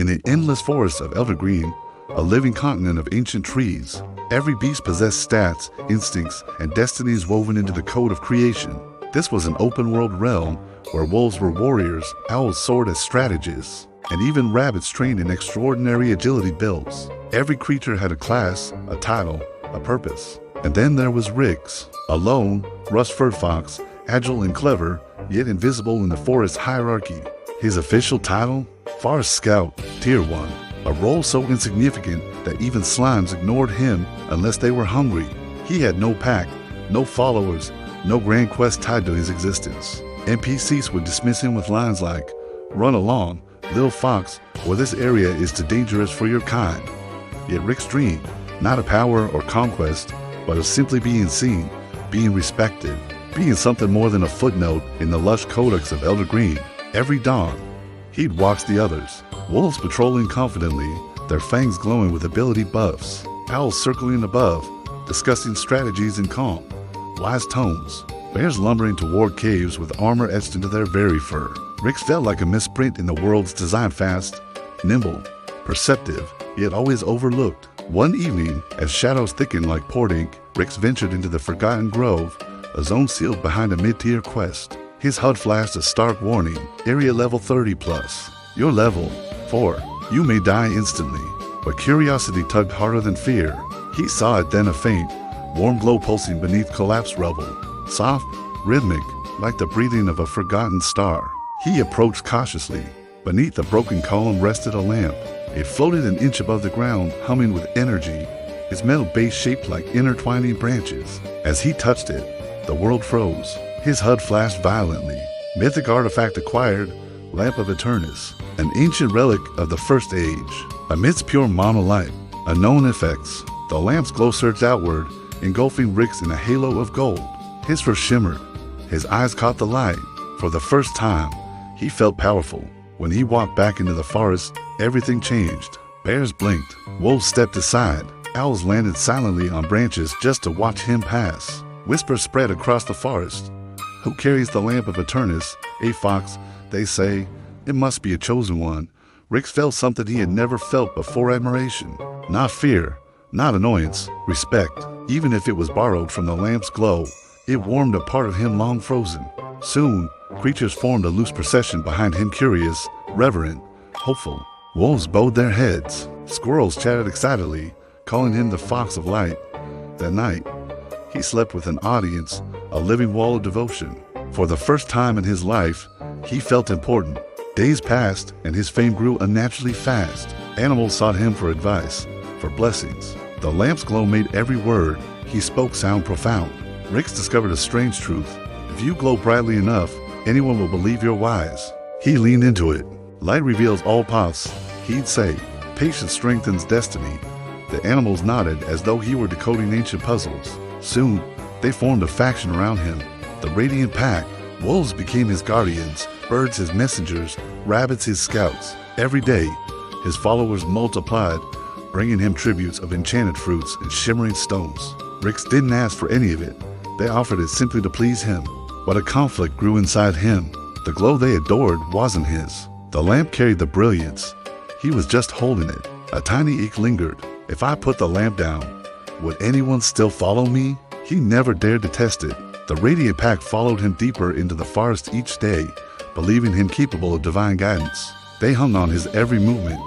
In the endless forest of Eldragreen, a living continent of ancient trees, every beast possessed stats, instincts, and destinies woven into the code of creation. This was an open-world realm where wolves were warriors, owls soared as strategists, and even rabbits trained in extraordinary agility builds. Every creature had a class, a title, a purpose. And then there was Rix, a lone, rust-furred fox, agile and clever, yet invisible in the forest hierarchy. His official title? Forest Scout, Tier 1. A role so insignificant that even slimes ignored him unless they were hungry. He had no pack, no followers, no grand quest tied to his existence. NPCs would dismiss him with lines like, "Run along, little fox, or this area is too dangerous for your kind." Yet Rix dreamed, not of power or conquest, but of simply being seen, being respected, being something more than a footnote in the lush codex of Eldragreen. Every dawn, he'd watch the others, wolves patrolling confidently, their fangs glowing with ability buffs, owls circling above, discussing strategies in calm, wise tones, bears lumbering toward caves with armor etched into their very fur. Rix felt like a misprint in the worlds designed fast, nimble, perceptive, yet always overlooked. One evening, as shadows thickened like poured ink, Rix ventured into the Forgotten Grove, a zone sealed behind a mid-tier quest. His HUD flashed a stark warning, area level 30+. Your level 4. You may die instantly. But curiosity tugged harder than fear. He saw it then, a faint, warm glow pulsing beneath collapsed rubble. Soft, rhythmic, like the breathing of a forgotten star. He approached cautiously. Beneath the broken column rested a lamp. It floated an inch above the ground, humming with energy, its metal base shaped like intertwining branches. As he touched it, the world froze. His HUD flashed violently. Mythic artifact acquired, Lamp of Eternus, an ancient relic of the First Age. Amidst pure monolight, unknown effects, the lamp's glow surged outward, engulfing Rix in a halo of gold. His fur shimmered. His eyes caught the light. For the first time, he felt powerful. When he walked back into the forest, everything changed. Bears blinked. Wolves stepped aside. Owls landed silently on branches just to watch him pass. Whispers spread across the forest. Who carries the Lamp of Eternus? A fox, they say. It must be a chosen one. Rix felt something he had never felt before: admiration. Not fear, not annoyance, respect. Even if it was borrowed from the lamp's glow, it warmed a part of him long frozen. Soon, creatures formed a loose procession behind him, curious, reverent, hopeful. Wolves bowed their heads. Squirrels chatted excitedly, calling him the Fox of Light. That night, he slept with an audience, a living wall of devotion. For the first time in his life, he felt important. Days passed, and his fame grew unnaturally fast. Animals sought him for advice, for blessings. The lamp's glow made every word he spoke sound profound. Rix discovered a strange truth. If you glow brightly enough, anyone will believe you're wise. He leaned into it. Light reveals all paths, he'd say. Patience strengthens destiny. The animals nodded as though he were decoding ancient puzzles. Soon, they formed a faction around him. The Radiant Pack. Wolves became his guardians, birds his messengers, rabbits his scouts. Every day, his followers multiplied, bringing him tributes of enchanted fruits and shimmering stones. Rix didn't ask for any of it. They offered it simply to please him. But a conflict grew inside him. The glow they adored wasn't his. The lamp carried the brilliance. He was just holding it. A tiny ache lingered. If I put the lamp down, would anyone still follow me? He never dared to test it. The Radiant Pack followed him deeper into the forest each day, believing him capable of divine guidance. They hung on his every movement,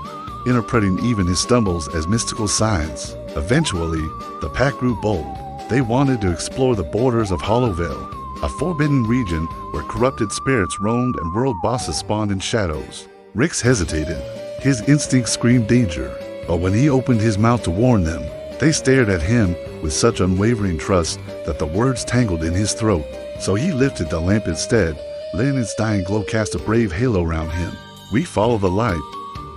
interpreting even his stumbles as mystical signs. Eventually, the pack grew bold. They wanted to explore the borders of Hollowvale, a forbidden region where corrupted spirits roamed and world bosses spawned in shadows. Rix hesitated. His instincts screamed danger, but when he opened his mouth to warn them, they stared at him with such unwavering trust that the words tangled in his throat. So he lifted the lamp instead, letting its dying glow cast a brave halo around him. "We follow the light,"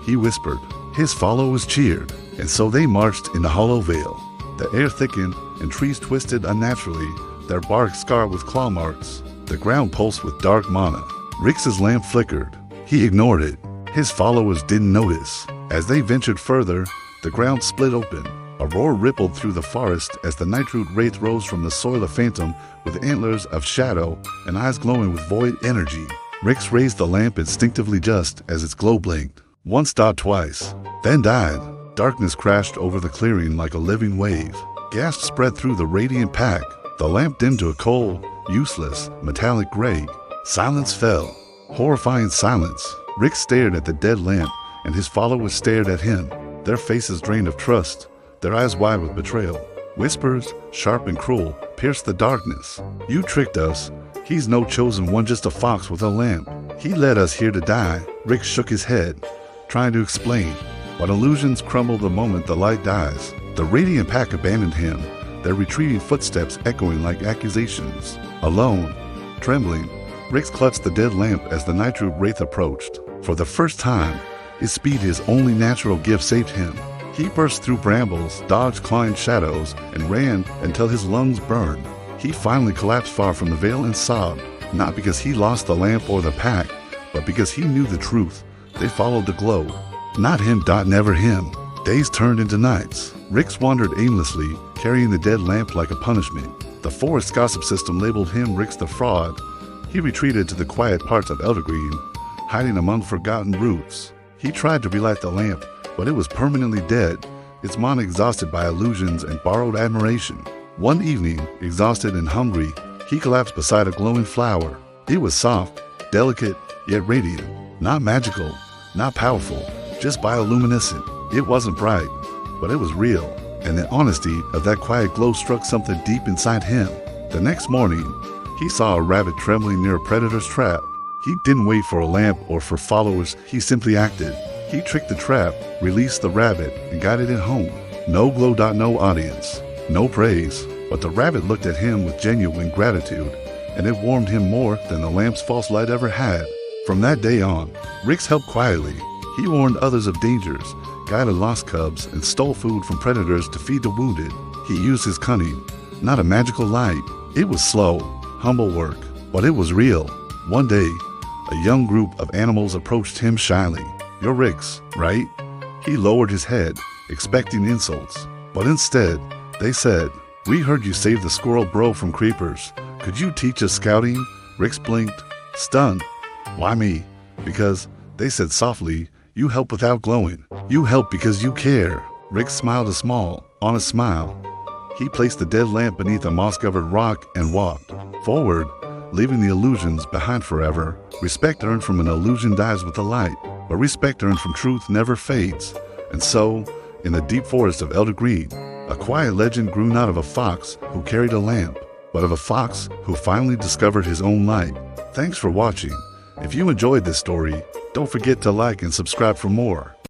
he whispered. His followers cheered, and so they marched in the hollow vale. The air thickened and trees twisted unnaturally, their bark scarred with claw marks. The ground pulsed with dark mana. Rix's lamp flickered. He ignored it. His followers didn't notice. As they ventured further, the ground split open. A roar rippled through the forest as the nightroot wraith rose from the soil of phantom with antlers of shadow and eyes glowing with void energy. Rix raised the lamp instinctively just as its glow blinked. Once stopped twice, then died. Darkness crashed over the clearing like a living wave. Gas spread through the radiant pack. The lamp dimmed to a cold, useless, metallic gray. Silence fell. Horrifying silence. Rick stared at the dead lamp, and his followers stared at him, their faces drained of trust, their eyes wide with betrayal. Whispers, sharp and cruel, pierced the darkness. "You tricked us. He's no chosen one, just a fox with a lamp. He led us here to die." Rick shook his head, trying to explain, but illusions crumble the moment the light dies. The radiant pack abandoned him, their retreating footsteps echoing like accusations. Alone, trembling, Rick clutched the dead lamp as the Nitro Wraith approached. For the first time, his speed, his only natural gift, saved him. He burst through brambles, dodged clawing shadows, and ran until his lungs burned. He finally collapsed far from the veil and sobbed, not because he lost the lamp or the pack, but because he knew the truth. They followed the glow. Not him, never him. Days turned into nights. Rick wandered aimlessly, carrying the dead lamp like a punishment. The forest gossip system labeled him Rick's the fraud. He retreated to the quiet parts of Eldrawood, hiding among forgotten roots. He tried to relight the lamp, but it was permanently dead, its mana exhausted by illusions and borrowed admiration. One evening, exhausted and hungry, he collapsed beside a glowing flower. It was soft, delicate, yet radiant. Not magical, not powerful, just bioluminescent. It wasn't bright, but it was real, and the honesty of that quiet glow struck something deep inside him. The next morning, he saw a rabbit trembling near a predator's trap. He didn't wait for a lamp or for followers, he simply acted. He tricked the trap, released the rabbit, and guided it home. No glow. No audience, no praise, but the rabbit looked at him with genuine gratitude, and it warmed him more than the lamp's false light ever had. From that day on, Rick helped quietly. He warned others of dangers, guided lost cubs, and stole food from predators to feed the wounded. He used his cunning, not a magical light. It was slow, humble work, but it was real. One day, a young group of animals approached him shyly. "You're Rick's, right?" He lowered his head, expecting insults, but instead, they said, "We heard you saved the squirrel bro from creepers. Could you teach us scouting?" Rick blinked, stunned. "Why me?" "Because," they said softly, "you help without glowing. You help because you care." Rick smiled a small, honest smile. He placed the dead lamp beneath a moss-covered rock and walked forward, leaving the illusions behind forever. Respect earned from an illusion dies with the light, but respect earned from truth never fades. And so, in the deep forest of Eldrawood, a quiet legend grew not of a fox who carried a lamp, but of a fox who finally discovered his own light. Thanks for watching. If you enjoyed this story, don't forget to like and subscribe for more.